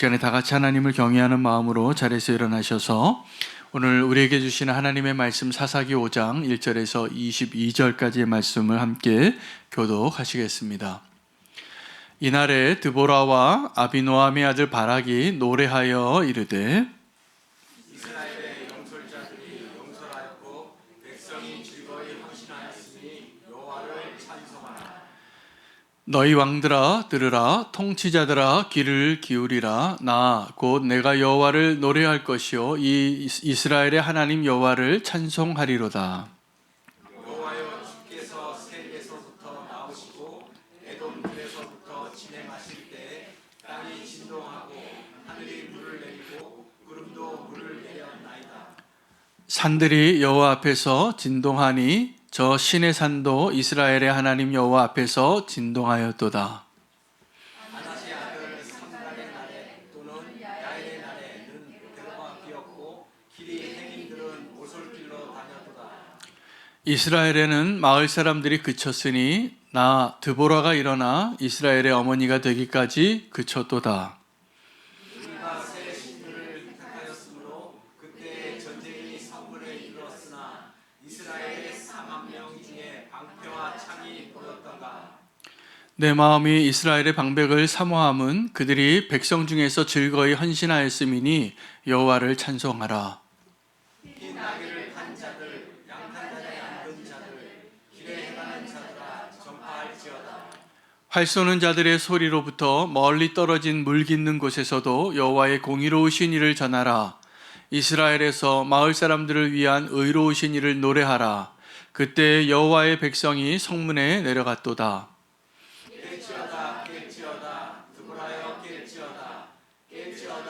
시간에 다 같이 하나님을 경외하는 마음으로 자리에서 일어나셔서 오늘 우리에게 주시는 하나님의 말씀 사사기 5장 1절에서 22절까지의 말씀을 함께 교독하시겠습니다. 이날에 드보라와 아비노함의 아들 바락이 노래하여 이르되 이스라엘의 영솔자들이 용설하였고 백성이 즐거이 헌신하였으니 여호와를 찬송하라. 너희 왕들아 들으라, 통치자들아 귀를 기울이라. 나 곧 내가 여호와를 노래할 것이요 이 이스라엘의 하나님 여호와를 찬송하리로다. 여호와여, 주께서 세계에서부터 나오시고 에돔 들에서부터 진행하실 때 땅이 진동하고 하늘이 물을 내리고 구름도 물을 내렸나이다. 산들이 여호와 앞에서 진동하니 저 신의 산도 이스라엘의 하나님 여호와 앞에서 진동하였도다. 아나시 아들 삼갈의 날에 또는 야엘의 날에는 대로가 비었고 길이 행인들은 오솔길로 다녔도다. 이스라엘에는 마을 사람들이 그쳤으니 나 드보라가 일어나 이스라엘의 어머니가 되기까지 그쳤도다. 우리가 새 신들을 택하였으므로 그때 전쟁이 성문에 이르렀으나 이스라엘의 4만 명 중에 방패와 창이 보였던가. 내 마음이 이스라엘의 방백을 사모함은 그들이 백성 중에서 즐거이 헌신하였음이니 여호와를 찬송하라. 흰 나귀를 탄 자들, 양탄자에 앉은 자들, 길에 행하는 자들아 전파할지어다. 활 쏘는 자들의 소리로부터 멀리 떨어진 물 깃는 곳에서도 여호와의 공의로우신 일을 전하라. 이스라엘에서 마을 사람들을 위한 의로우신 일을 노래하라. 그때 여호와의 백성이 성문에 내려갔도다. 깰지어다 깰지어다 드보라여 깰지어다 깰지어다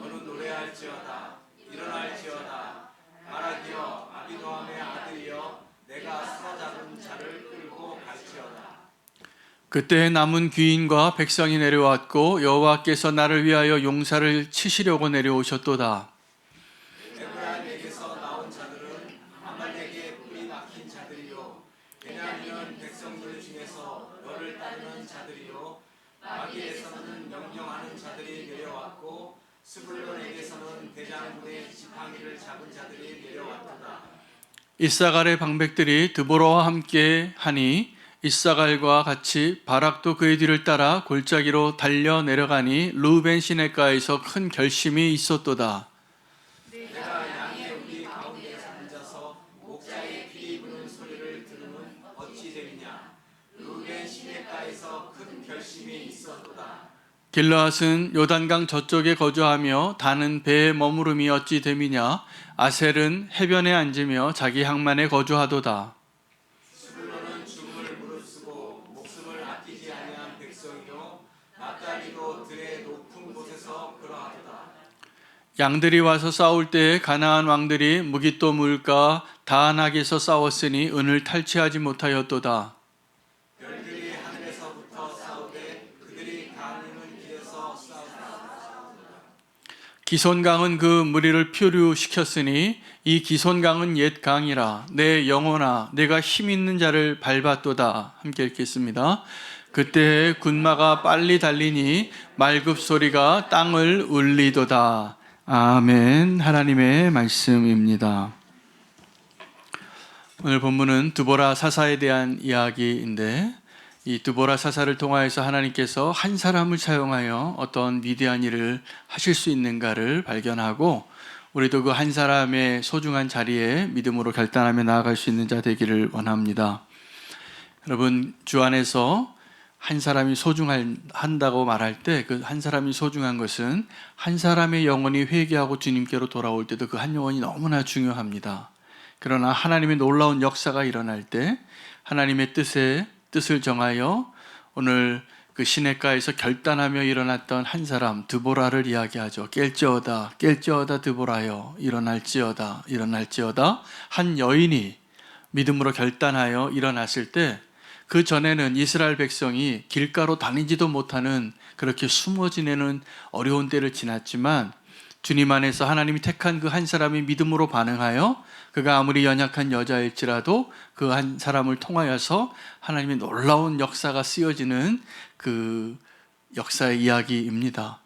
너는 노래할지어다 일어날지어다 바락이여 아비노함의 아들이여 내가 사로잡은 자를 끌고 갈지어다. 그때 남은 귀인과 백성이 내려왔고 여호와께서 나를 위하여 용사를 치시려고 내려오셨도다. 에브라임에게서 나온 자들은 아말렉의 뿔이 막힌 자들이요 베냐민은 백성들 중에서 너를 따르는 자들이요 마기에서는 명령하는 자들이 내려왔고 스불론에게서는 대장군의 지팡이를 잡은 자들이 내려왔도다. 이사갈의 방백들이 드보라와 함께 하니 이사갈과 같이 바락도 그의 뒤를 따라 골짜기로 달려 내려가니 루벤 시내가에서 큰 결심이 있었도다. 내가 양의 우리 가운데서 앉아서 목자의 피 부는 소리를 들으면 어찌 되느냐. 루벤 시내가에서 큰 결심이 있었도다. 길르앗은 요단강 저쪽에 거주하며 다는 배에 머무름이 어찌 됨이냐. 아셀은 해변에 앉으며 자기 항만에 거주하도다. 스불론은 죽음을 무릅쓰고 목숨을 아끼지 아니한 백성이요 납달리도 들의 높은 곳에서 그러하도다. 양들이 와서 싸울 때에 가나안 왕들이 무깃도 물가 다한악에서 싸웠으니 은을 탈취하지 못하였도다. 별들이 하늘에서부터 싸우되 그들이 강림은 길에서 싸우다. 기손강은 그 무리를 표류시켰으니 이 기손강은 옛 강이라. 내 영혼아 내가 힘 있는 자를 밟았도다. 함께 읽겠습니다. 그때 군마가 빨리 달리니 말굽 소리가 땅을 울리도다. 아멘. 하나님의 말씀입니다. 오늘 본문은 드보라 사사에 대한 이야기인데 이 드보라 사사를 통하여서 하나님께서 한 사람을 사용하여 어떤 위대한 일을 하실 수 있는가를 발견하고 우리도 그 한 사람의 소중한 자리에 믿음으로 결단하며 나아갈 수 있는 자 되기를 원합니다. 여러분, 주 안에서 한 사람이 소중한다고 말할 때 그 한 사람이 소중한 것은 한 사람의 영혼이 회개하고 주님께로 돌아올 때도 그 한 영혼이 너무나 중요합니다. 그러나 하나님의 놀라운 역사가 일어날 때 하나님의 뜻을 정하여 오늘 그 시냇가에서 결단하며 일어났던 한 사람 드보라를 이야기하죠. 깰지어다 드보라여 일어날지어다 한 여인이 믿음으로 결단하여 일어났을 때 그 전에는 이스라엘 백성이 길가로 다니지도 못하는 그렇게 숨어 지내는 어려운 때를 지났지만 주님 안에서 하나님이 택한 그 한 사람이 믿음으로 반응하여 그가 아무리 연약한 여자일지라도 그 한 사람을 통하여서 하나님의 놀라운 역사가 쓰여지는 그 역사의 이야기입니다.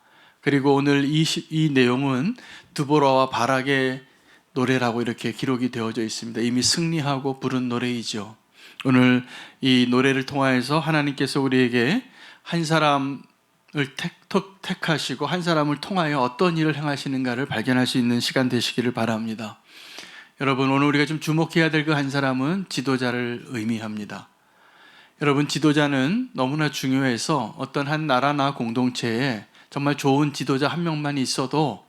그리고 오늘 이 내용은 드보라와 바락의 노래라고 이렇게 기록이 되어져 있습니다. 이미 승리하고 부른 노래이죠. 오늘 이 노래를 통하여서 하나님께서 우리에게 한 사람을 택하시고 한 사람을 통하여 어떤 일을 행하시는가를 발견할 수 있는 시간 되시기를 바랍니다. 여러분, 오늘 우리가 좀 주목해야 될 그 한 사람은 지도자를 의미합니다. 여러분, 지도자는 너무나 중요해서 어떤 한 나라나 공동체에 정말 좋은 지도자 한 명만 있어도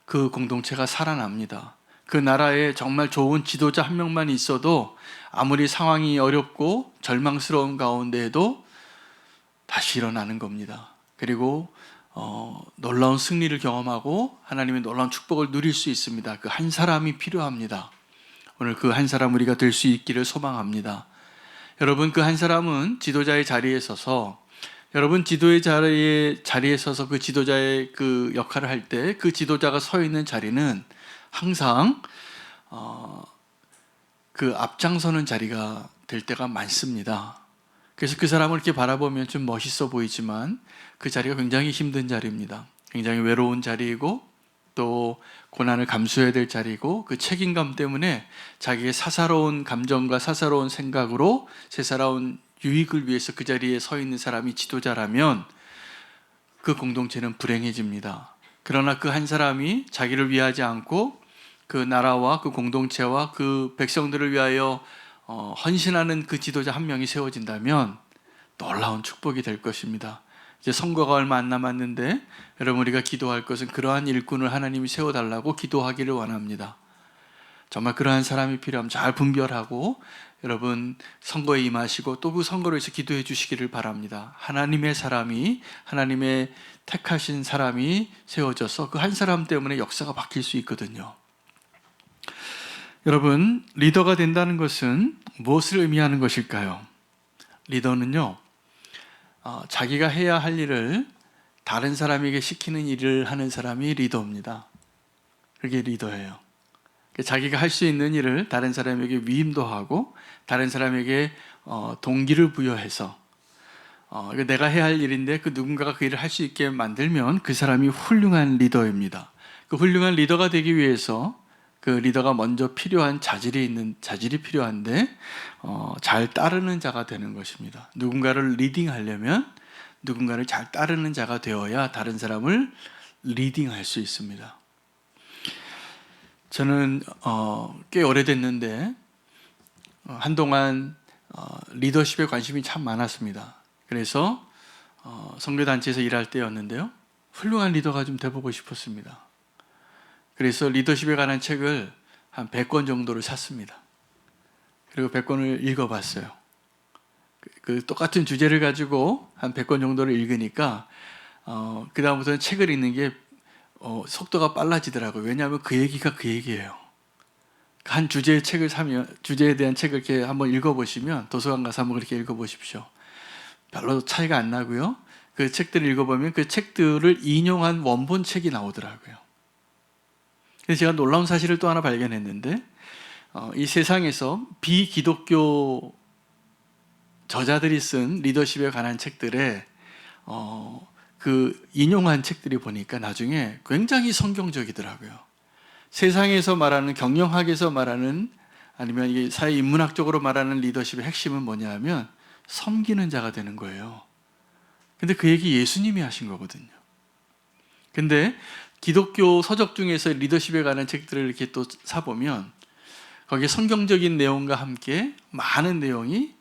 그 공동체가 살아납니다. 그 나라에 정말 좋은 지도자 한 명만 있어도 아무리 상황이 어렵고 절망스러운 가운데에도 다시 일어나는 겁니다. 그리고 놀라운 승리를 경험하고 하나님의 놀라운 축복을 누릴 수 있습니다. 그 한 사람이 필요합니다. 오늘 그 한 사람 우리가 될 수 있기를 소망합니다. 여러분, 그 한 사람은 지도자의 자리에 서서, 여러분 지도의 자리에 서서 그 지도자의 그 역할을 할 때 그 지도자가 서 있는 자리는 항상 그 앞장서는 자리가 될 때가 많습니다. 그래서 그 사람을 이렇게 바라보면 좀 멋있어 보이지만 그 자리가 굉장히 힘든 자리입니다. 굉장히 외로운 자리이고 또 고난을 감수해야 될 자리이고, 그 책임감 때문에 자기의 사사로운 감정과 사사로운 생각으로 세사로운 유익을 위해서 그 자리에 서 있는 사람이 지도자라면 그 공동체는 불행해집니다. 그러나 그 한 사람이 자기를 위하지 않고 그 나라와 그 공동체와 그 백성들을 위하여 헌신하는 그 지도자 한 명이 세워진다면 놀라운 축복이 될 것입니다. 이제 선거가 얼마 안 남았는데 여러분, 우리가 기도할 것은 그러한 일꾼을 하나님이 세워달라고 기도하기를 원합니다. 정말 그러한 사람이 필요하면 잘 분별하고 여러분 선거에 임하시고 또 그 선거로 해서 기도해 주시기를 바랍니다. 하나님의 사람이, 하나님의 택하신 사람이 세워져서 그 한 사람 때문에 역사가 바뀔 수 있거든요. 여러분, 리더가 된다는 것은 무엇을 의미하는 것일까요? 리더는요, 자기가 해야 할 일을 다른 사람에게 시키는 일을 하는 사람이 리더입니다. 그게 리더예요. 자기가 할 수 있는 일을 다른 사람에게 위임도 하고 다른 사람에게 동기를 부여해서 내가 해야 할 일인데 그 누군가가 그 일을 할 수 있게 만들면 그 사람이 훌륭한 리더입니다. 그 훌륭한 리더가 되기 위해서 그 리더가 먼저 필요한 자질이 필요한데 잘 따르는 자가 되는 것입니다. 누군가를 리딩하려면 누군가를 잘 따르는 자가 되어야 다른 사람을 리딩할 수 있습니다. 저는 꽤 오래됐는데 한동안 리더십에 관심이 참 많았습니다. 그래서 선교단체에서 일할 때였는데요, 훌륭한 리더가 좀 돼보고 싶었습니다. 그래서 리더십에 관한 책을 한 100권 정도를 샀습니다. 그리고 100권을 읽어봤어요. 그 똑같은 주제를 가지고 한 100권 정도를 읽으니까 그 다음부터는 책을 읽는 게 속도가 빨라지더라고요. 왜냐하면 그 얘기가 그 얘기예요. 한 주제의 책을 사면, 주제에 대한 책을 이렇게 한번 읽어보시면, 도서관 가서 한번 그렇게 읽어보십시오. 별로 차이가 안 나고요. 그 책들을 읽어보면 그 책들을 인용한 원본 책이 나오더라고요. 그래서 제가 놀라운 사실을 또 하나 발견했는데, 이 세상에서 비기독교 저자들이 쓴 리더십에 관한 책들에 그 인용한 책들이 보니까 나중에 굉장히 성경적이더라고요. 세상에서 말하는, 경영학에서 말하는, 아니면 이게 사회 인문학적으로 말하는 리더십의 핵심은 뭐냐 하면 섬기는 자가 되는 거예요. 근데 그 얘기 예수님이 하신 거거든요. 근데 기독교 서적 중에서 리더십에 관한 책들을 이렇게 또 사보면 거기에 성경적인 내용과 함께 많은 내용이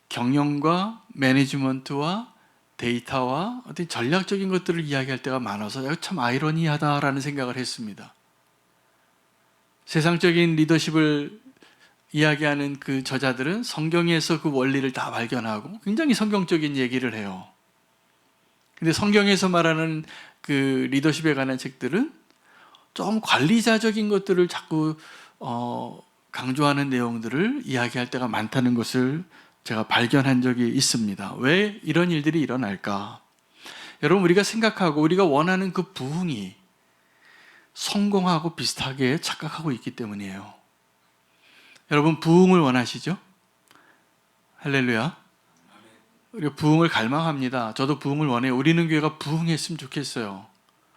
경영과 매니지먼트와 데이터와 어떤 전략적인 것들을 이야기할 때가 많아서 참 아이러니하다라는 생각을 했습니다. 세상적인 리더십을 이야기하는 그 저자들은 성경에서 그 원리를 다 발견하고 굉장히 성경적인 얘기를 해요. 근데 성경에서 말하는 그 리더십에 관한 책들은 좀 관리자적인 것들을 자꾸 강조하는 내용들을 이야기할 때가 많다는 것을 제가 발견한 적이 있습니다. 왜 이런 일들이 일어날까? 여러분, 우리가 생각하고 우리가 원하는 그 부흥이 성공하고 비슷하게 착각하고 있기 때문이에요. 여러분, 부흥을 원하시죠? 할렐루야. 우리가 부흥을 갈망합니다. 저도 부흥을 원해요. 우리는 교회가 부흥했으면 좋겠어요.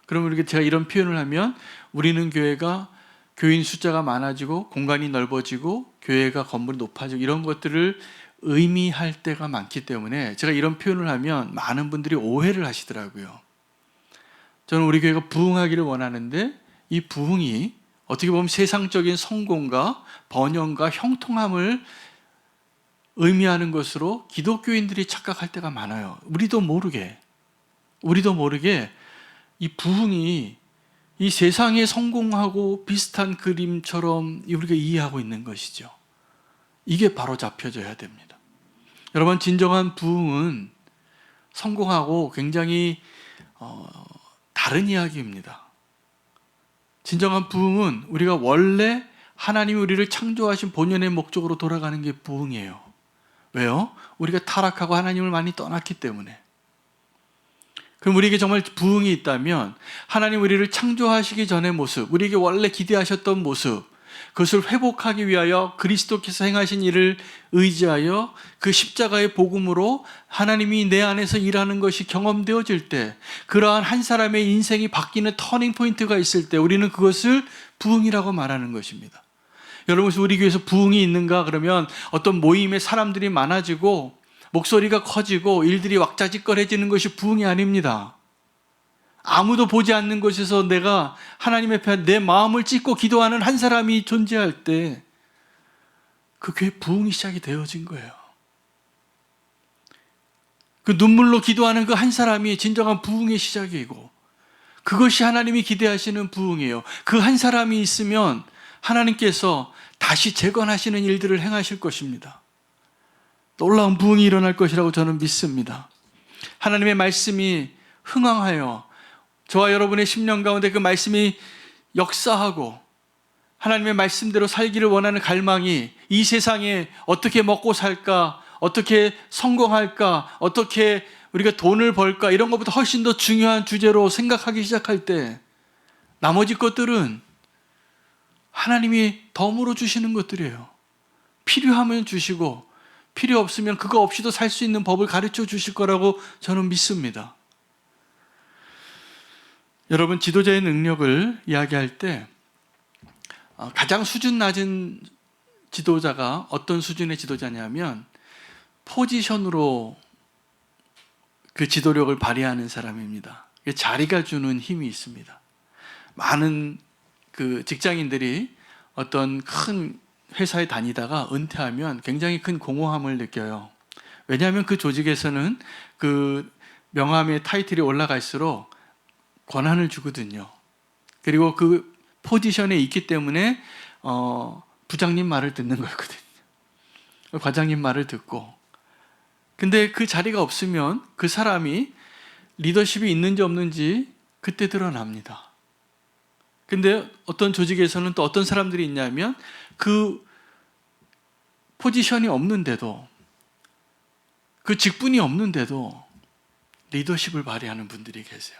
그러면 이렇게 제가 이런 표현을 하면 우리는 교회가 교인 숫자가 많아지고 공간이 넓어지고 교회가 건물이 높아지고 이런 것들을 의미할 때가 많기 때문에 제가 이런 표현을 하면 많은 분들이 오해를 하시더라고요. 저는 우리 교회가 부흥하기를 원하는데 이 부흥이 어떻게 보면 세상적인 성공과 번영과 형통함을 의미하는 것으로 기독교인들이 착각할 때가 많아요. 우리도 모르게 이 부흥이 이 세상의 성공하고 비슷한 그림처럼 우리가 이해하고 있는 것이죠. 이게 바로 잡혀져야 됩니다. 여러분, 진정한 부흥은 성공하고 굉장히 다른 이야기입니다. 진정한 부흥은 우리가 원래 하나님이 우리를 창조하신 본연의 목적으로 돌아가는 게 부흥이에요. 왜요? 우리가 타락하고 하나님을 많이 떠났기 때문에. 그럼 우리에게 정말 부흥이 있다면 하나님 우리를 창조하시기 전의 모습, 우리에게 원래 기대하셨던 모습, 그것을 회복하기 위하여 그리스도께서 행하신 일을 의지하여 그 십자가의 복음으로 하나님이 내 안에서 일하는 것이 경험되어질 때, 그러한 한 사람의 인생이 바뀌는 터닝 포인트가 있을 때 우리는 그것을 부흥이라고 말하는 것입니다. 여러분, 우리 교회에서 부흥이 있는가? 그러면 어떤 모임에 사람들이 많아지고 목소리가 커지고 일들이 왁자지껄해지는 것이 부흥이 아닙니다. 아무도 보지 않는 곳에서 내가 하나님 앞에 내 마음을 찢고 기도하는 한 사람이 존재할 때 그 교회 부흥이 시작이 되어진 거예요. 그 눈물로 기도하는 그 한 사람이 진정한 부흥의 시작이고, 그것이 하나님이 기대하시는 부흥이에요. 그 한 사람이 있으면 하나님께서 다시 재건하시는 일들을 행하실 것입니다. 놀라운 부흥이 일어날 것이라고 저는 믿습니다. 하나님의 말씀이 흥황하여 저와 여러분의 심령 가운데 그 말씀이 역사하고 하나님의 말씀대로 살기를 원하는 갈망이 이 세상에 어떻게 먹고 살까, 어떻게 성공할까, 어떻게 우리가 돈을 벌까, 이런 것보다 훨씬 더 중요한 주제로 생각하기 시작할 때 나머지 것들은 하나님이 덤으로 주시는 것들이에요. 필요하면 주시고 필요 없으면 그거 없이도 살 수 있는 법을 가르쳐 주실 거라고 저는 믿습니다. 여러분, 지도자의 능력을 이야기할 때 가장 수준 낮은 지도자가 어떤 수준의 지도자냐면 포지션으로 그 지도력을 발휘하는 사람입니다. 자리가 주는 힘이 있습니다. 많은 그 직장인들이 어떤 큰 회사에 다니다가 은퇴하면 굉장히 큰 공허함을 느껴요. 왜냐하면 그 조직에서는 그 명함의 타이틀이 올라갈수록 권한을 주거든요. 그리고 그 포지션에 있기 때문에 부장님 말을 듣는 거거든요. 과장님 말을 듣고. 근데 그 자리가 없으면 그 사람이 리더십이 있는지 없는지 그때 드러납니다. 근데 어떤 조직에서는 또 어떤 사람들이 있냐면 그 포지션이 없는데도, 그 직분이 없는데도 리더십을 발휘하는 분들이 계세요.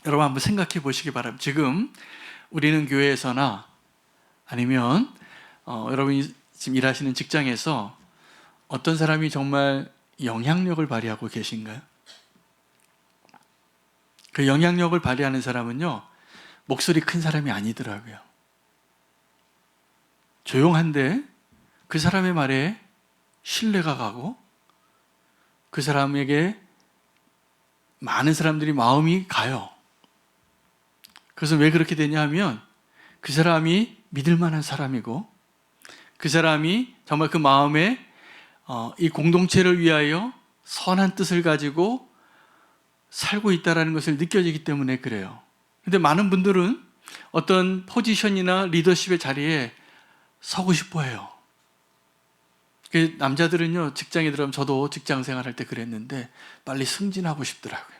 여러분, 한번 생각해 보시기 바랍니다. 지금 우리는 교회에서나 아니면 여러분이 지금 일하시는 직장에서 어떤 사람이 정말 영향력을 발휘하고 계신가요? 그 영향력을 발휘하는 사람은요, 목소리 큰 사람이 아니더라고요. 조용한데 그 사람의 말에 신뢰가 가고 그 사람에게 많은 사람들이 마음이 가요. 그래서 왜 그렇게 되냐 하면 그 사람이 믿을 만한 사람이고 그 사람이 정말 그 마음에 이 공동체를 위하여 선한 뜻을 가지고 살고 있다는 것을 느껴지기 때문에 그래요. 근데 많은 분들은 어떤 포지션이나 리더십의 자리에 서고 싶어 해요. 남자들은요, 직장에 들어가면, 저도 직장 생활할 때 그랬는데 빨리 승진하고 싶더라고요.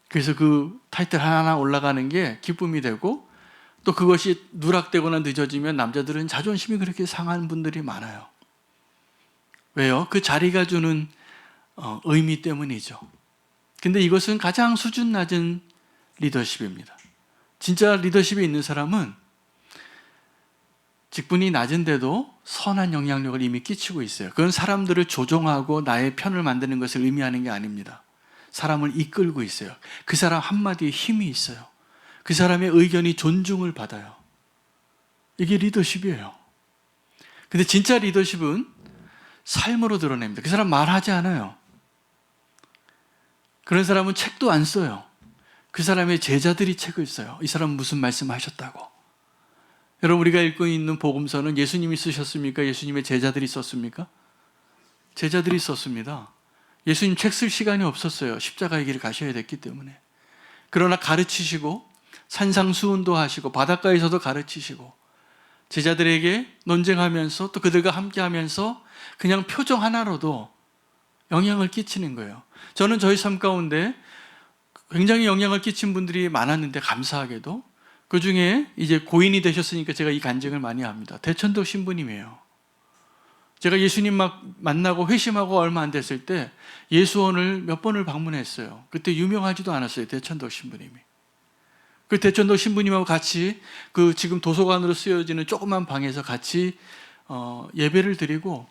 그래서 그 타이틀 하나하나 올라가는 게 기쁨이 되고, 또 그것이 누락되거나 늦어지면 남자들은 자존심이 그렇게 상한 분들이 많아요. 왜요? 그 자리가 주는 의미 때문이죠. 근데 이것은 가장 수준 낮은 리더십입니다. 진짜 리더십이 있는 사람은 직분이 낮은데도 선한 영향력을 이미 끼치고 있어요. 그건 사람들을 조종하고 나의 편을 만드는 것을 의미하는 게 아닙니다. 사람을 이끌고 있어요. 그 사람 한마디에 힘이 있어요. 그 사람의 의견이 존중을 받아요. 이게 리더십이에요. 근데 진짜 리더십은 삶으로 드러냅니다. 그 사람 말하지 않아요. 그런 사람은 책도 안 써요. 그 사람의 제자들이 책을 써요. 이 사람은 무슨 말씀하셨다고. 여러분, 우리가 읽고 있는 복음서는 예수님이 쓰셨습니까? 예수님의 제자들이 썼습니까? 제자들이 썼습니다. 예수님 책 쓸 시간이 없었어요. 십자가의 길을 가셔야 됐기 때문에. 그러나 가르치시고 산상수훈도 하시고 바닷가에서도 가르치시고 제자들에게 논쟁하면서 또 그들과 함께하면서 그냥 표정 하나로도 영향을 끼치는 거예요. 저는 저희 삶 가운데 굉장히 영향을 끼친 분들이 많았는데 감사하게도 그 중에 이제 고인이 되셨으니까 제가 이 간증을 많이 합니다. 대천도 신부님이에요. 제가 예수님 막 만나고 회심하고 얼마 안 됐을 때 예수원을 몇 번을 방문했어요. 그때 유명하지도 않았어요. 대천도 신부님이. 그 대천도 신부님하고 같이 그 지금 도서관으로 쓰여지는 조그만 방에서 같이 예배를 드리고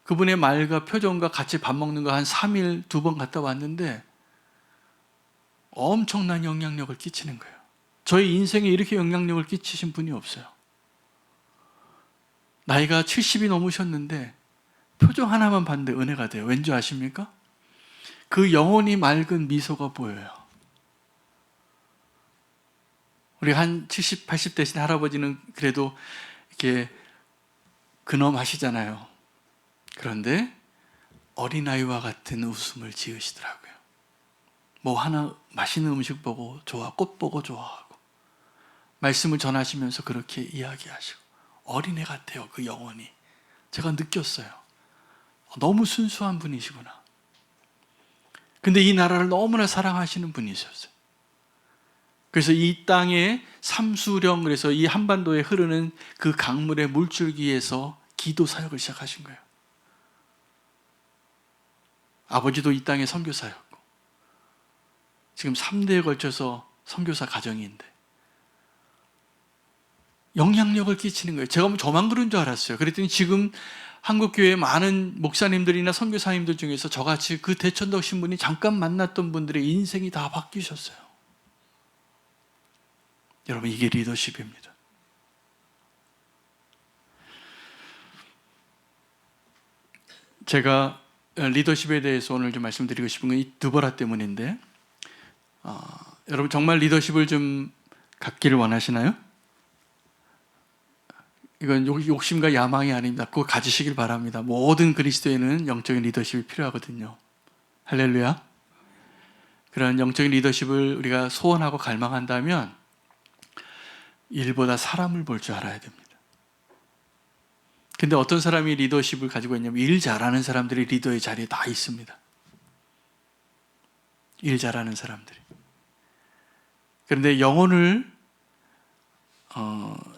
그분의 말과 표정과 같이 밥 먹는 거 한 3일 2번 갔다 왔는데 엄청난 영향력을 끼치는 거예요. 저희 인생에 이렇게 영향력을 끼치신 분이 없어요. 나이가 70이 넘으셨는데 표정 하나만 봤는데 은혜가 돼요. 왠지 아십니까? 그 영혼이 맑은 미소가 보여요. 우리 한 70, 80 되신 할아버지는 그래도 이렇게 근엄하시잖아요. 그런데 어린아이와 같은 웃음을 지으시더라고요. 뭐 하나 맛있는 음식 보고 좋아, 꽃 보고 좋아하고 말씀을 전하시면서 그렇게 이야기하시고 어린애 같아요. 그 영혼이. 제가 느꼈어요. 너무 순수한 분이시구나. 근데 이 나라를 너무나 사랑하시는 분이셨어요. 그래서 이 땅의 삼수령, 그래서 이 한반도에 흐르는 그 강물의 물줄기에서 기도 사역을 시작하신 거예요. 아버지도 이 땅의 선교사였고 지금 3대에 걸쳐서 선교사 가정인데 영향력을 끼치는 거예요. 제가 저만 그런 줄 알았어요. 그랬더니 지금 한국교회 많은 목사님들이나 선교사님들 중에서 저같이 그 대천도 신분이 잠깐 만났던 분들의 인생이 다 바뀌셨어요. 여러분, 이게 리더십입니다. 제가 리더십에 대해서 오늘 좀 말씀드리고 싶은 건 이 드보라 때문인데 여러분 정말 리더십을 좀 갖기를 원하시나요? 이건 욕심과 야망이 아닙니다. 그거 가지시길 바랍니다. 모든 그리스도인은 영적인 리더십이 필요하거든요. 할렐루야. 그런 영적인 리더십을 우리가 소원하고 갈망한다면 일보다 사람을 볼 줄 알아야 됩니다. 근데 어떤 사람이 리더십을 가지고 있냐면 일 잘하는 사람들이 리더의 자리에 다 있습니다. 일 잘하는 사람들이. 그런데 영혼을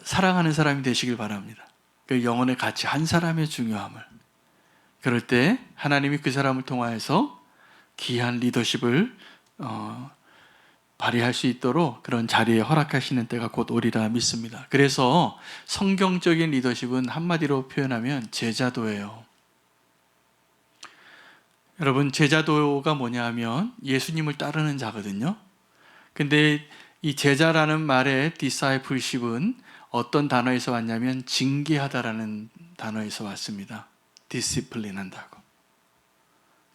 사랑하는 사람이 되시길 바랍니다. 그 영혼의 가치, 한 사람의 중요함을. 그럴 때 하나님이 그 사람을 통하여서 귀한 리더십을 발휘할 수 있도록 그런 자리에 허락하시는 때가 곧 오리라 믿습니다. 그래서 성경적인 리더십은 한마디로 표현하면 제자도예요. 여러분, 제자도가 뭐냐 하면 예수님을 따르는 자거든요. 근데 이 제자라는 말의 discipleship은 어떤 단어에서 왔냐면 징계하다라는 단어에서 왔습니다. 디시플린 한다고.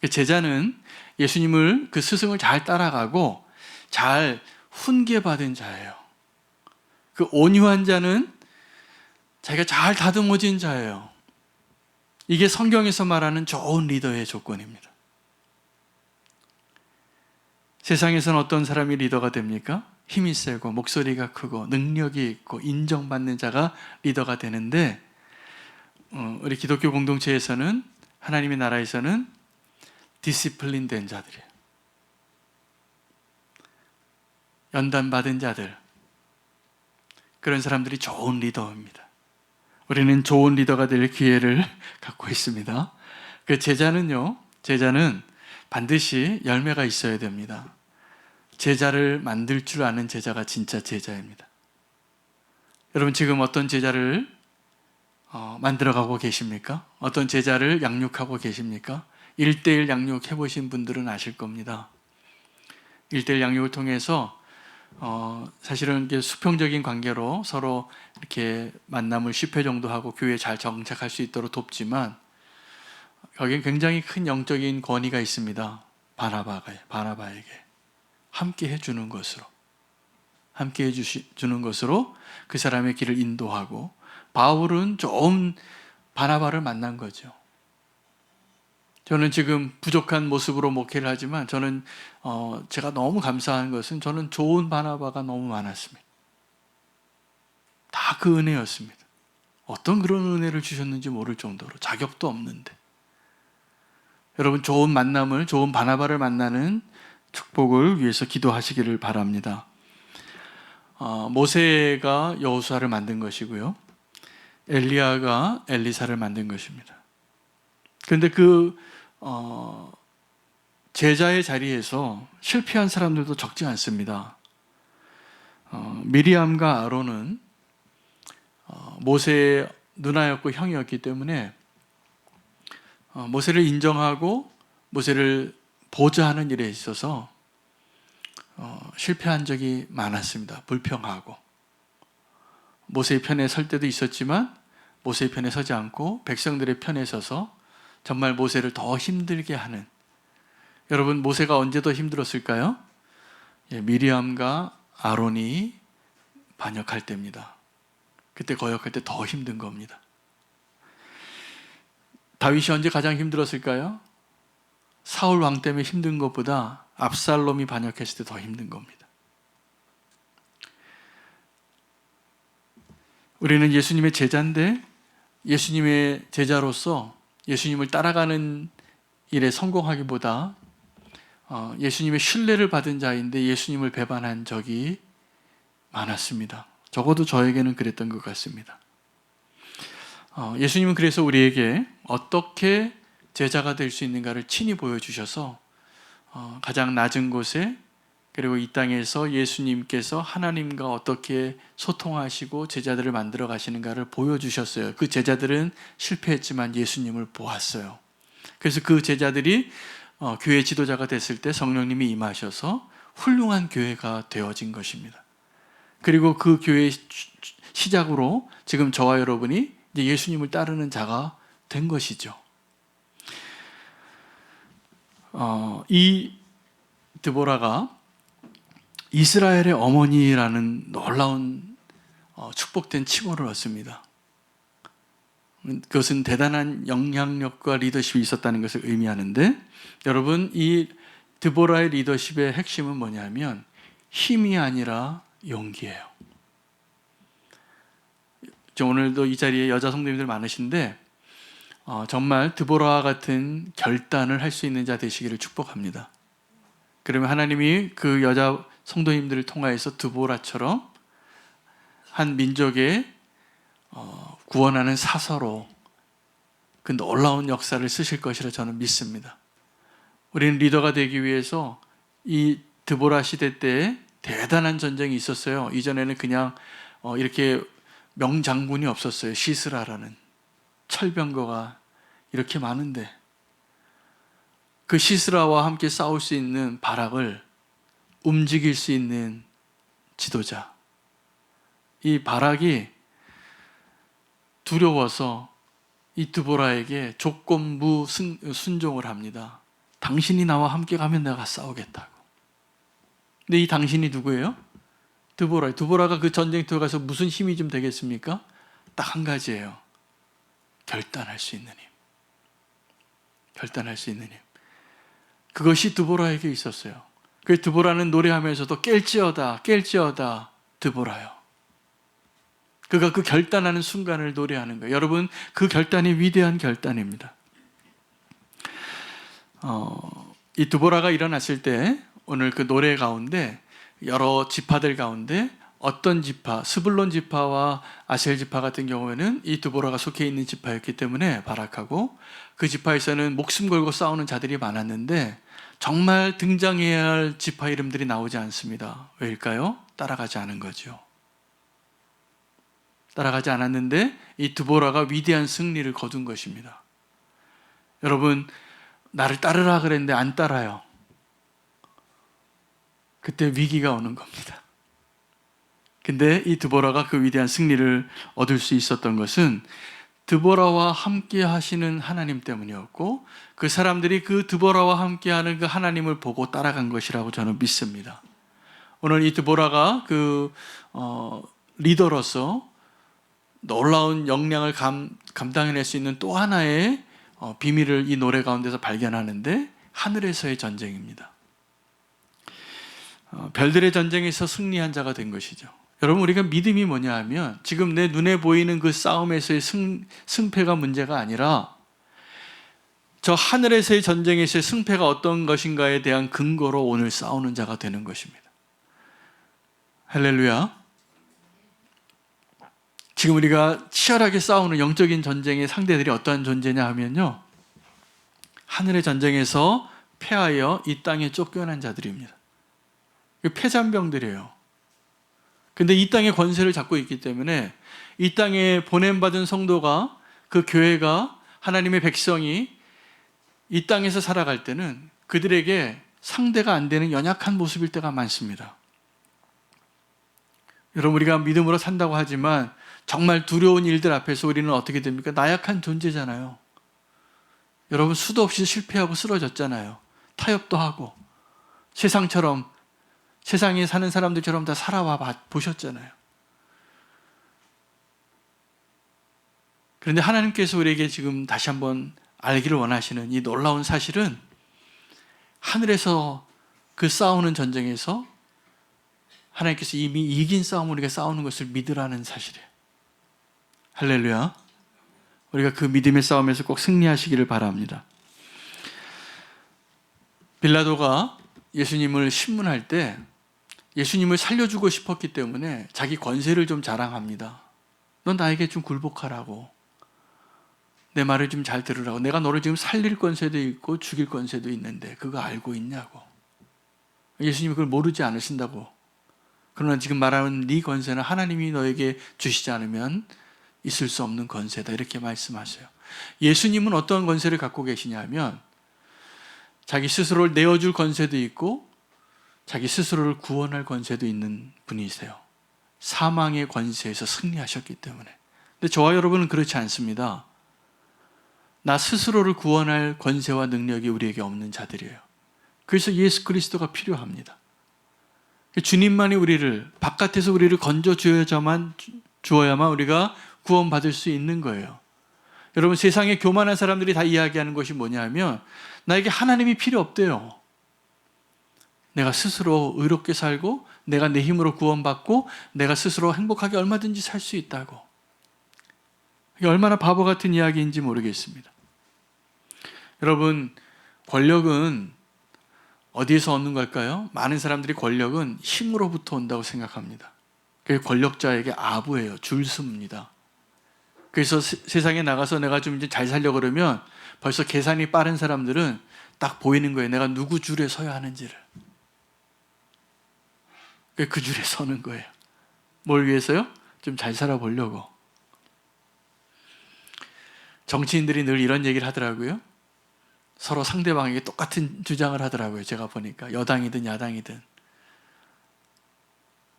제자는 예수님을, 그 스승을 잘 따라가고 잘 훈계받은 자예요. 그 온유한 자는 자기가 잘 다듬어진 자예요. 이게 성경에서 말하는 좋은 리더의 조건입니다. 세상에서는 어떤 사람이 리더가 됩니까? 힘이 세고 목소리가 크고 능력이 있고 인정받는 자가 리더가 되는데 우리 기독교 공동체에서는, 하나님의 나라에서는 디시플린 된 자들이에요. 연단받은 자들, 그런 사람들이 좋은 리더입니다. 우리는 좋은 리더가 될 기회를 갖고 있습니다. 그 제자는 반드시 열매가 있어야 됩니다. 제자를 만들 줄 아는 제자가 진짜 제자입니다. 여러분, 지금 어떤 제자를 만들어가고 계십니까? 어떤 제자를 양육하고 계십니까? 1대1 양육해 보신 분들은 아실 겁니다. 1대1 양육을 통해서 사실은 이게 수평적인 관계로 서로 이렇게 만남을 10회 정도 하고 교회에 잘 정착할 수 있도록 돕지만 여기에 굉장히 큰 영적인 권위가 있습니다. 바나바에게 함께 해주는 것으로, 함께 해주는 것으로 그 사람의 길을 인도하고, 바울은 좋은 바나바를 만난 거죠. 저는 지금 부족한 모습으로 목회를 하지만 저는 제가 너무 감사한 것은 저는 좋은 바나바가 너무 많았습니다. 다 그 은혜였습니다. 어떤 그런 은혜를 주셨는지 모를 정도로, 자격도 없는데. 여러분, 좋은 만남을, 좋은 바나바를 만나는 축복을 위해서 기도하시기를 바랍니다. 모세가 여호수아를 만든 것이고요, 엘리야가 엘리사를 만든 것입니다. 그런데 그 제자의 자리에서 실패한 사람들도 적지 않습니다. 미리암과 아론은 모세의 누나였고 형이었기 때문에 모세를 인정하고 모세를 보좌하는 일에 있어서 실패한 적이 많았습니다. 불평하고 모세의 편에 설 때도 있었지만 모세의 편에 서지 않고 백성들의 편에 서서 정말 모세를 더 힘들게 하는, 여러분, 모세가 언제 더 힘들었을까요? 미리암과 아론이 반역할 때입니다. 그때 거역할 때 더 힘든 겁니다. 다윗이 언제 가장 힘들었을까요? 사울 왕 때문에 힘든 것보다 압살롬이 반역했을 때 더 힘든 겁니다. 우리는 예수님의 제자인데 예수님의 제자로서 예수님을 따라가는 일에 성공하기보다 예수님의 신뢰를 받은 자인데 예수님을 배반한 적이 많았습니다. 적어도 저에게는 그랬던 것 같습니다. 예수님은 그래서 우리에게 어떻게 제자가 될 수 있는가를 친히 보여주셔서 가장 낮은 곳에, 그리고 이 땅에서 예수님께서 하나님과 어떻게 소통하시고 제자들을 만들어 가시는가를 보여주셨어요. 그 제자들은 실패했지만 예수님을 보았어요. 그래서 그 제자들이 교회 지도자가 됐을 때 성령님이 임하셔서 훌륭한 교회가 되어진 것입니다. 그리고 그 교회의 시작으로 지금 저와 여러분이 이제 예수님을 따르는 자가 된 것이죠. 이 드보라가 이스라엘의 어머니라는 놀라운 축복된 칭호를 얻습니다. 그것은 대단한 영향력과 리더십이 있었다는 것을 의미하는데, 여러분, 이 드보라의 리더십의 핵심은 뭐냐면 힘이 아니라 용기예요. 오늘도 이 자리에 여자 성도님들 많으신데 정말 드보라와 같은 결단을 할 수 있는 자 되시기를 축복합니다. 그러면 하나님이 그 여자 성도님들을 통하여서 드보라처럼 한 민족의 구원하는 사서로 그 놀라운 역사를 쓰실 것이라 저는 믿습니다. 우리는 리더가 되기 위해서 이 드보라 시대 때에 대단한 전쟁이 있었어요. 이전에는 그냥 이렇게 명장군이 없었어요. 시스라라는 철병거가 이렇게 많은데 그 시스라와 함께 싸울 수 있는 바락을 움직일 수 있는 지도자, 이 바락이 두려워서 이 드보라에게 조건부 순종을 합니다. 당신이 나와 함께 가면 내가 싸우겠다고. 근데 이 당신이 누구예요? 드보라가 그 전쟁터에 가서 무슨 힘이 좀 되겠습니까? 딱 한 가지예요. 결단할 수 있는 힘. 결단할 수 있는 힘. 그것이 드보라에게 있었어요. 그래서 드보라는 노래하면서도 깰지어다 드보라요. 그가 그 결단하는 순간을 노래하는 거예요. 여러분, 그 결단이 위대한 결단입니다. 이 드보라가 일어났을 때 오늘 그 노래 가운데 여러 지파들 가운데 어떤 지파, 스불론 지파와 아셀 지파 같은 경우에는 이 드보라가 속해 있는 지파였기 때문에 바락하고, 그 지파에서는 목숨 걸고 싸우는 자들이 많았는데 정말 등장해야 할 지파 이름들이 나오지 않습니다. 왜일까요? 따라가지 않은 거죠. 따라가지 않았는데 이 드보라가 위대한 승리를 거둔 것입니다. 여러분, 나를 따르라 그랬는데 안 따라요. 그때 위기가 오는 겁니다. 근데 이 드보라가 그 위대한 승리를 얻을 수 있었던 것은 드보라와 함께 하시는 하나님 때문이었고, 그 사람들이 그 드보라와 함께하는 그 하나님을 보고 따라간 것이라고 저는 믿습니다. 오늘 이 드보라가 리더로서 놀라운 역량을 감당해낼 수 있는 또 하나의 비밀을 이 노래 가운데서 발견하는데, 하늘에서의 전쟁입니다. 별들의 전쟁에서 승리한 자가 된 것이죠. 여러분, 우리가 믿음이 뭐냐 하면 지금 내 눈에 보이는 그 싸움에서의 승패가 문제가 아니라 저 하늘에서의 전쟁에서의 승패가 어떤 것인가에 대한 근거로 오늘 싸우는 자가 되는 것입니다. 할렐루야. 지금 우리가 치열하게 싸우는 영적인 전쟁의 상대들이 어떠한 존재냐 하면요, 하늘의 전쟁에서 패하여 이 땅에 쫓겨난 자들입니다. 패잔병들이에요. 근데 이 땅의 권세를 잡고 있기 때문에 이 땅에 보냄받은 성도가, 그 교회가, 하나님의 백성이 이 땅에서 살아갈 때는 그들에게 상대가 안 되는 연약한 모습일 때가 많습니다. 여러분, 우리가 믿음으로 산다고 하지만 정말 두려운 일들 앞에서 우리는 어떻게 됩니까? 나약한 존재잖아요. 여러분, 수도 없이 실패하고 쓰러졌잖아요. 타협도 하고 세상에 사는 사람들처럼 다 살아와 보셨잖아요. 그런데 하나님께서 우리에게 지금 다시 한번 알기를 원하시는 이 놀라운 사실은, 하늘에서 그 싸우는 전쟁에서 하나님께서 이미 이긴 싸움을 우리가 싸우는 것을 믿으라는 사실이에요. 할렐루야. 우리가 그 믿음의 싸움에서 꼭 승리하시기를 바랍니다. 빌라도가 예수님을 신문할 때 예수님을 살려주고 싶었기 때문에 자기 권세를 좀 자랑합니다. 넌 나에게 좀 굴복하라고, 내 말을 좀 잘 들으라고, 내가 너를 지금 살릴 권세도 있고 죽일 권세도 있는데 그거 알고 있냐고. 예수님이 그걸 모르지 않으신다고. 그러나 지금 말하는 네 권세는 하나님이 너에게 주시지 않으면 있을 수 없는 권세다, 이렇게 말씀하세요. 예수님은 어떤 권세를 갖고 계시냐면 자기 스스로를 내어줄 권세도 있고 자기 스스로를 구원할 권세도 있는 분이세요. 사망의 권세에서 승리하셨기 때문에. 근데 저와 여러분은 그렇지 않습니다. 나 스스로를 구원할 권세와 능력이 우리에게 없는 자들이에요. 그래서 예수 그리스도가 필요합니다. 주님만이 우리를, 바깥에서 우리를 건져주어야만 우리가 구원받을 수 있는 거예요. 여러분, 세상에 교만한 사람들이 다 이야기하는 것이 뭐냐 하면 나에게 하나님이 필요 없대요. 내가 스스로 의롭게 살고 내가 내 힘으로 구원받고 내가 스스로 행복하게 얼마든지 살 수 있다고. 이게 얼마나 바보 같은 이야기인지 모르겠습니다. 여러분, 권력은 어디에서 얻는 걸까요? 많은 사람들이 권력은 힘으로부터 온다고 생각합니다. 그게 권력자에게 아부예요. 줄습니다. 그래서 세상에 나가서 내가 좀 이제 잘 살려고 그러면 벌써 계산이 빠른 사람들은 딱 보이는 거예요. 내가 누구 줄에 서야 하는지를. 그 줄에 서는 거예요. 뭘 위해서요? 좀 잘 살아보려고. 정치인들이 늘 이런 얘기를 하더라고요. 서로 상대방에게 똑같은 주장을 하더라고요. 제가 보니까 여당이든 야당이든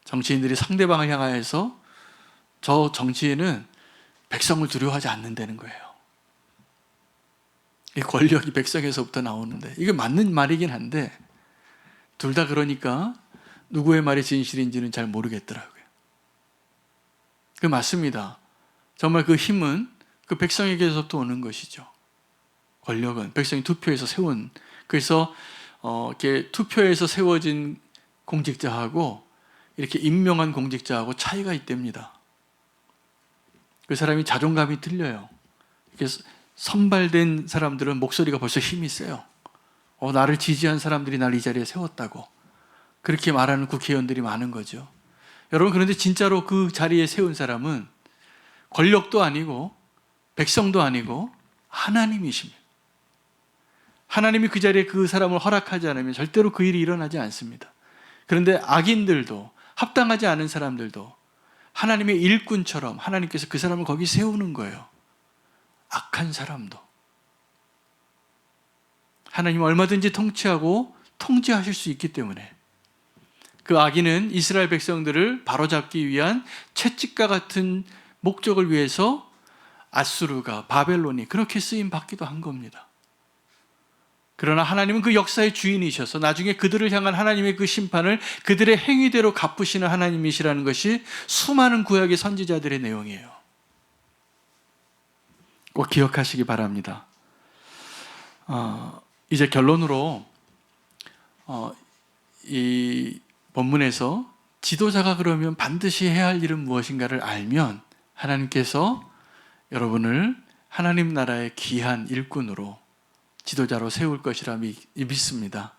정치인들이 상대방을 향하여서 저 정치인은 백성을 두려워하지 않는다는 거예요. 이 권력이 백성에서부터 나오는데, 이게 맞는 말이긴 한데 둘 다 그러니까 누구의 말이 진실인지는 잘 모르겠더라고요. 그 맞습니다. 정말 그 힘은 그 백성에게서부터 오는 것이죠. 권력은 백성이 투표해서 세운, 그래서 이렇게 투표해서 세워진 공직자하고 이렇게 임명한 공직자하고 차이가 있답니다. 그 사람이 자존감이 틀려요. 이렇게 선발된 사람들은 목소리가 벌써 힘이 세요. 나를 지지한 사람들이 나를 이 자리에 세웠다고 그렇게 말하는 국회의원들이 많은 거죠. 여러분, 그런데 진짜로 그 자리에 세운 사람은 권력도 아니고 백성도 아니고 하나님이십니다. 하나님이 그 자리에 그 사람을 허락하지 않으면 절대로 그 일이 일어나지 않습니다. 그런데 악인들도, 합당하지 않은 사람들도, 하나님의 일꾼처럼 하나님께서 그 사람을 거기 세우는 거예요. 악한 사람도. 하나님은 얼마든지 통치하고 통제하실 수 있기 때문에 그 악인은 이스라엘 백성들을 바로잡기 위한 채찍과 같은 목적을 위해서 아수르가, 바벨론이 그렇게 쓰임 받기도 한 겁니다. 그러나 하나님은 그 역사의 주인이셔서 나중에 그들을 향한 하나님의 그 심판을 그들의 행위대로 갚으시는 하나님이시라는 것이 수많은 구약의 선지자들의 내용이에요. 꼭 기억하시기 바랍니다. 이제 결론으로 이 본문에서 지도자가 그러면 반드시 해야 할 일은 무엇인가를 알면 하나님께서 여러분을 하나님 나라의 귀한 일꾼으로 지도자로 세울 것이라 믿습니다.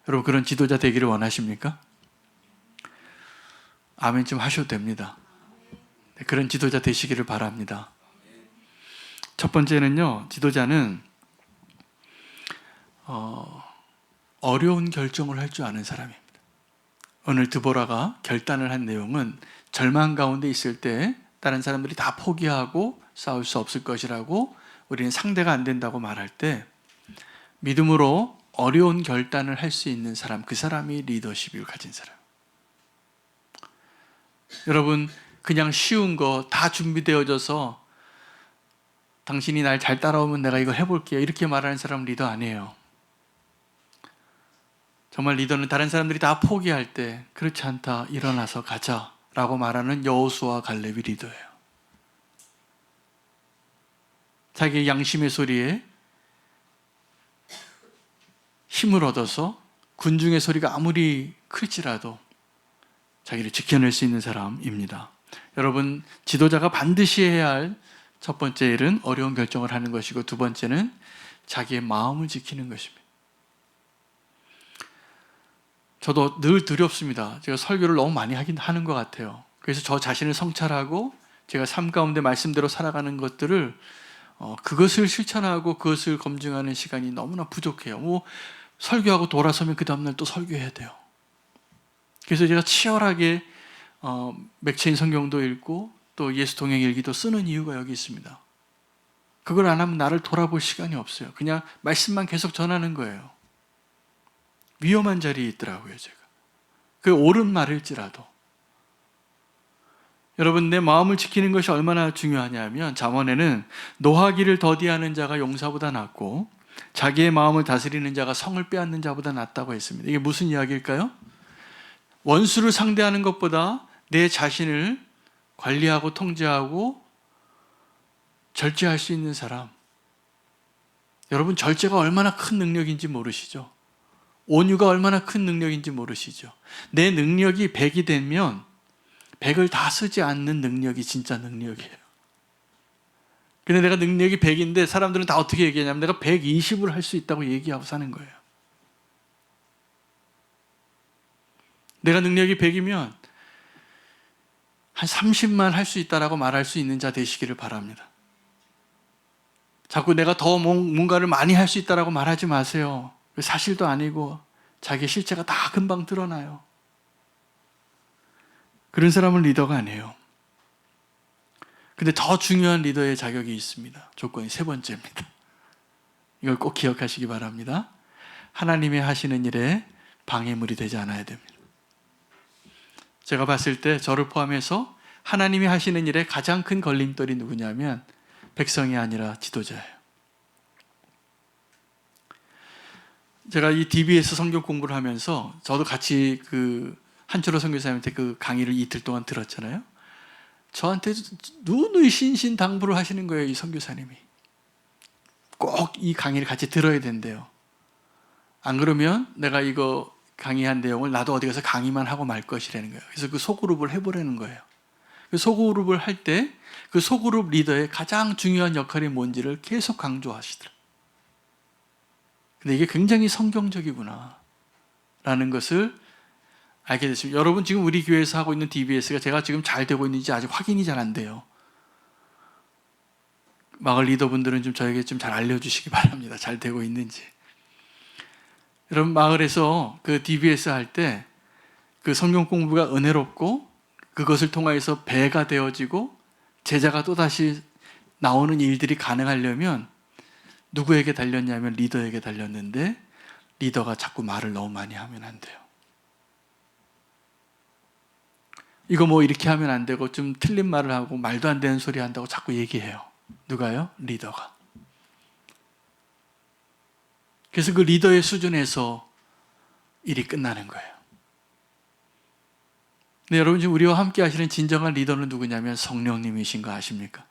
여러분 그런 지도자 되기를 원하십니까? 아멘 좀 하셔도 됩니다. 그런 지도자 되시기를 바랍니다. 첫 번째는요, 지도자는 어려운 결정을 할 줄 아는 사람입니다. 오늘 드보라가 결단을 한 내용은 절망 가운데 있을 때 다른 사람들이 다 포기하고 싸울 수 없을 것이라고 우리는 상대가 안 된다고 말할 때 믿음으로 어려운 결단을 할 수 있는 사람, 그 사람이 리더십을 가진 사람. 여러분 그냥 쉬운 거 다 준비되어져서 당신이 날 잘 따라오면 내가 이거 해볼게요 이렇게 말하는 사람은 리더 아니에요. 정말 리더는 다른 사람들이 다 포기할 때 그렇지 않다 일어나서 가자 라고 말하는 여호수아와 갈렙이 리더예요. 자기의 양심의 소리에 힘을 얻어서 군중의 소리가 아무리 클지라도 자기를 지켜낼 수 있는 사람입니다. 여러분 지도자가 반드시 해야 할 첫 번째 일은 어려운 결정을 하는 것이고 두 번째는 자기의 마음을 지키는 것입니다. 저도 늘 두렵습니다. 제가 설교를 너무 많이 하는 것 같아요. 그래서 저 자신을 성찰하고 제가 삶 가운데 말씀대로 살아가는 것들을 그것을 실천하고 그것을 검증하는 시간이 너무나 부족해요. 설교하고 돌아서면 그 다음날 또 설교해야 돼요. 그래서 제가 치열하게 맥체인 성경도 읽고 또 예수 동행 일기도 쓰는 이유가 여기 있습니다. 그걸 안 하면 나를 돌아볼 시간이 없어요. 그냥 말씀만 계속 전하는 거예요. 위험한 자리에 있더라고요, 제가. 그 옳은 말일지라도. 여러분, 내 마음을 지키는 것이 얼마나 중요하냐면 잠언에는 노하기를 더디하는 자가 용사보다 낫고 자기의 마음을 다스리는 자가 성을 빼앗는 자보다 낫다고 했습니다. 이게 무슨 이야기일까요? 원수를 상대하는 것보다 내 자신을 관리하고 통제하고 절제할 수 있는 사람. 여러분, 절제가 얼마나 큰 능력인지 모르시죠? 온유가 얼마나 큰 능력인지 모르시죠? 내 능력이 100이 되면 100을 다 쓰지 않는 능력이 진짜 능력이에요. 근데 내가 능력이 100인데 사람들은 다 어떻게 얘기하냐면 내가 120을 할 수 있다고 얘기하고 사는 거예요. 내가 능력이 100이면 한 30만 할 수 있다라고 말할 수 있는 자 되시기를 바랍니다. 자꾸 내가 더 뭔가를 많이 할 수 있다라고 말하지 마세요. 사실도 아니고 자기 실체가 다 금방 드러나요. 그런 사람은 리더가 아니에요. 근데 더 중요한 리더의 자격이 있습니다. 조건이 세 번째입니다. 이걸 꼭 기억하시기 바랍니다. 하나님의 하시는 일에 방해물이 되지 않아야 됩니다. 제가 봤을 때 저를 포함해서 하나님이 하시는 일에 가장 큰 걸림돌이 누구냐면 백성이 아니라 지도자예요. 제가 이 DBS 성경 공부를 하면서 저도 같이 그 한철호 선교사님한테 그 강의를 이틀 동안 들었잖아요. 저한테 누누이 신신당부를 하시는 거예요, 이 선교사님이. 꼭 이 강의를 같이 들어야 된대요. 안 그러면 내가 이거 강의한 내용을 나도 어디 가서 강의만 하고 말 것이라는 거예요. 그래서 그 소그룹을 해보라는 거예요. 그 소그룹을 할 때 그 소그룹 리더의 가장 중요한 역할이 뭔지를 계속 강조하시더라고요. 근데 이게 굉장히 성경적이구나 라는 것을 알게 됐습니다. 여러분 지금 우리 교회에서 하고 있는 DBS가 제가 지금 잘 되고 있는지 아직 확인이 잘 안 돼요. 마을 리더분들은 좀 저에게 좀 잘 알려주시기 바랍니다. 잘 되고 있는지. 여러분 마을에서 그 DBS 할 때 그 성경 공부가 은혜롭고 그것을 통하여서 배가 되어지고 제자가 또다시 나오는 일들이 가능하려면 누구에게 달렸냐면 리더에게 달렸는데, 리더가 자꾸 말을 너무 많이 하면 안 돼요. 이거 뭐 이렇게 하면 안 되고 좀 틀린 말을 하고 말도 안 되는 소리 한다고 자꾸 얘기해요. 누가요? 리더가. 그래서 그 리더의 수준에서 일이 끝나는 거예요. 근데 여러분, 지금 우리와 함께 하시는 진정한 리더는 누구냐면 성령님이신 거 아십니까?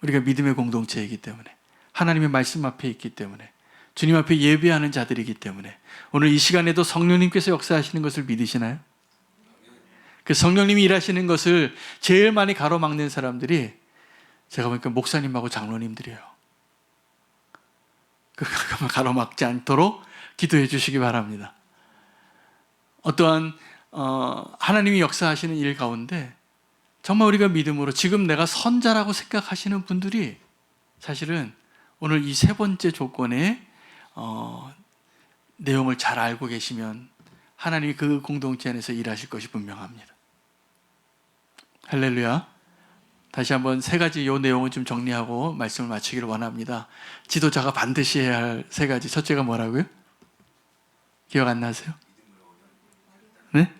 우리가 믿음의 공동체이기 때문에, 하나님의 말씀 앞에 있기 때문에, 주님 앞에 예배하는 자들이기 때문에, 오늘 이 시간에도 성령님께서 역사하시는 것을 믿으시나요? 그 성령님이 일하시는 것을 제일 많이 가로막는 사람들이 제가 보니까 목사님하고 장로님들이에요. 그 가로막지 않도록 기도해 주시기 바랍니다. 어떠한 하나님이 역사하시는 일 가운데 정말 우리가 믿음으로, 지금 내가 선자라고 생각하시는 분들이 사실은 오늘 이 세 번째 조건의 내용을 잘 알고 계시면 하나님이 그 공동체 안에서 일하실 것이 분명합니다. 할렐루야. 다시 한번 세 가지 이 내용을 좀 정리하고 말씀을 마치기를 원합니다. 지도자가 반드시 해야 할 세 가지. 첫째가 뭐라고요? 기억 안 나세요? 네?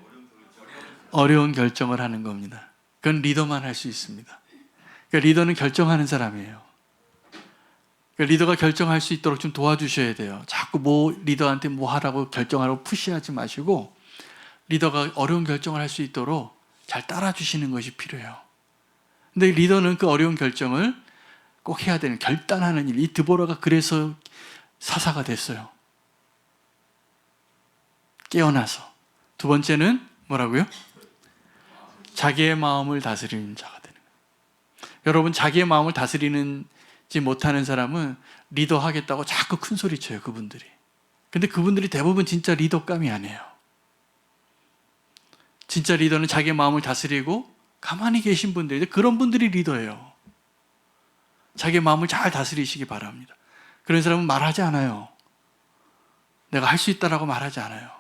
어려운 결정을 하는 겁니다. 그건 리더만 할 수 있습니다. 그러니까 리더는 결정하는 사람이에요. 그러니까 리더가 결정할 수 있도록 좀 도와주셔야 돼요. 자꾸 리더한테 뭐 하라고 결정하라고 푸시하지 마시고, 리더가 어려운 결정을 할 수 있도록 잘 따라주시는 것이 필요해요. 근데 리더는 그 어려운 결정을 꼭 해야 되는, 결단하는 일. 이 드보라가 그래서 사사가 됐어요. 깨어나서. 두 번째는 뭐라고요? 자기의 마음을 다스리는 자가 되는 거예요. 여러분, 자기의 마음을 다스리지 못하는 사람은 리더 하겠다고 자꾸 큰 소리 쳐요, 그분들이. 근데 그분들이 대부분 진짜 리더감이 아니에요. 진짜 리더는 자기의 마음을 다스리고 가만히 계신 분들인데, 그런 분들이 리더예요. 자기의 마음을 잘 다스리시기 바랍니다. 그런 사람은 말하지 않아요. 내가 할 수 있다라고 말하지 않아요.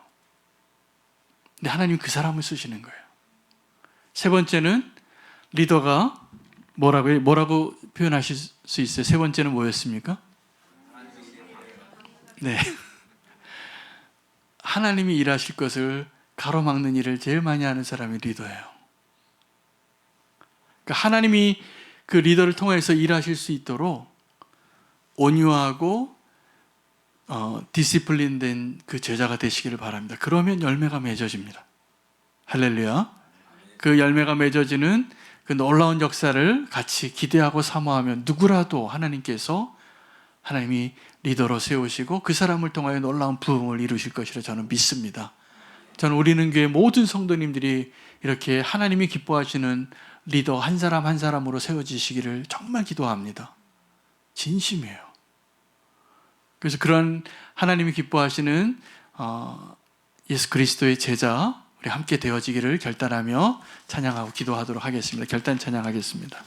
근데 하나님은 그 사람을 쓰시는 거예요. 세 번째는 리더가 뭐라고 표현하실 수 있어요? 세 번째는 뭐였습니까? 네. 하나님이 일하실 것을 가로막는 일을 제일 많이 하는 사람이 리더예요. 그러니까 하나님이 그 리더를 통해서 일하실 수 있도록 온유하고 디시플린된 그 제자가 되시기를 바랍니다. 그러면 열매가 맺어집니다. 할렐루야. 그 열매가 맺어지는 그 놀라운 역사를 같이 기대하고 사모하면 누구라도 하나님이 리더로 세우시고 그 사람을 통하여 놀라운 부흥을 이루실 것이라 저는 믿습니다. 저는 우리는 교회 모든 성도님들이 이렇게 하나님이 기뻐하시는 리더 한 사람 한 사람으로 세워지시기를 정말 기도합니다. 진심이에요. 그래서 그런 하나님이 기뻐하시는 예수 그리스도의 제자, 우리 함께 되어지기를 결단하며 찬양하고 기도하도록 하겠습니다. 결단 찬양하겠습니다.